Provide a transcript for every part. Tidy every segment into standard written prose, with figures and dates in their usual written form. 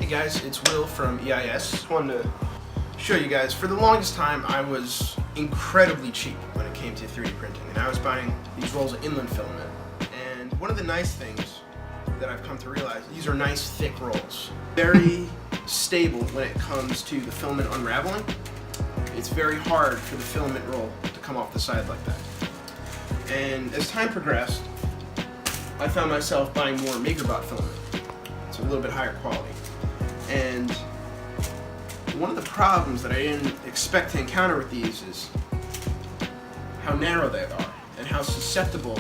guys, it's Will from EIS. Just wanted to show you guys, for the longest time I was incredibly cheap when it came to 3D printing, and I was buying these rolls of inland filament. And one of the nice things that I've come to realize, these are nice thick rolls. Very stable when it comes to the filament unraveling. It's very hard for the filament roll to come off the side like that. And as time progressed, I found myself buying more MakerBot filament. It's a little bit higher quality. And one of the problems that I didn't expect to encounter with these is how narrow they are and how susceptible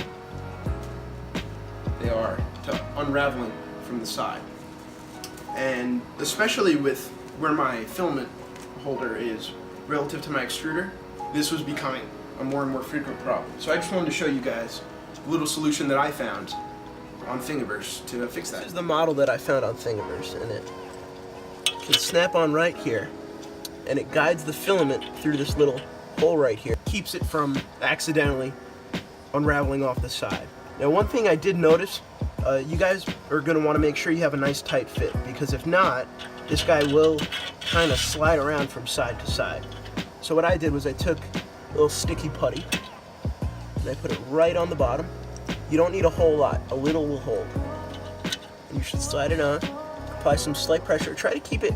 they are to unraveling from the side. And especially with where my filament holder is relative to my extruder, this was becoming a more and more frequent problem. So I just wanted to show you guys a little solution that I found on Thingiverse to fix that. This is the model that I found on Thingiverse, and it can snap on right here, and it guides the filament through this little hole right here. Keeps it from accidentally unraveling off the side. Now, one thing I did notice, you guys are going to want to make sure you have a nice tight fit, because if not, this guy will kind of slide around from side to side. So what I did was I took a little sticky putty and I put it right on the bottom. You don't need a whole lot, a little will hold. And you should slide it on, apply some slight pressure, try to keep it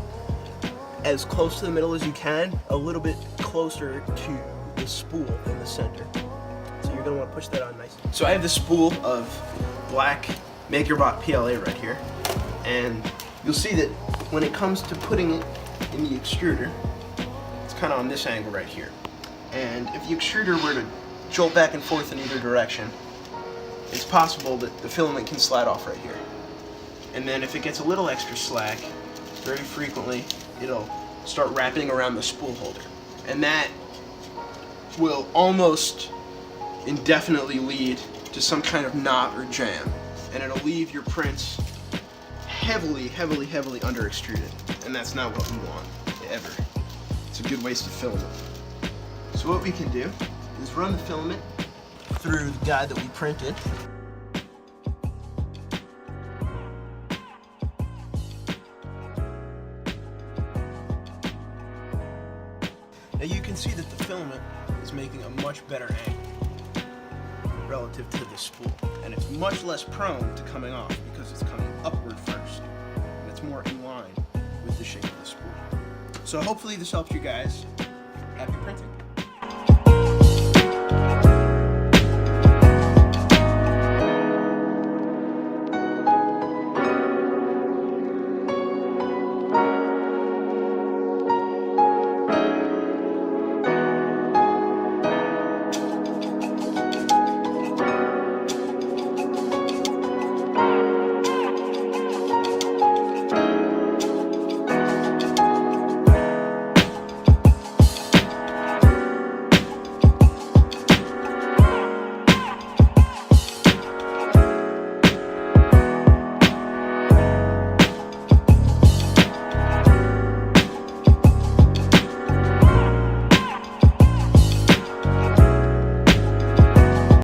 as close to the middle as you can, a little bit closer to the spool in the center. So you're going to want to push that on nicely. So I have this spool of black MakerBot PLA right here, and you'll see that when it comes to putting it in the extruder, it's kind of on this angle right here. And if the extruder were to jolt back and forth in either direction, it's possible that the filament can slide off right here. And then if it gets a little extra slack, very frequently it'll start wrapping around the spool holder. And that will almost indefinitely lead to some kind of knot or jam. And it'll leave your prints heavily under extruded. And that's not what we want, ever. It's a good waste of filament. So what we can do is run the filament through the guide that we printed. Now you can see that the filament is making a much better angle relative to the spool, and it's much less prone to coming off because it's coming upward first, and it's more in line with the shape of the spool. So hopefully this helps you guys. Happy printing.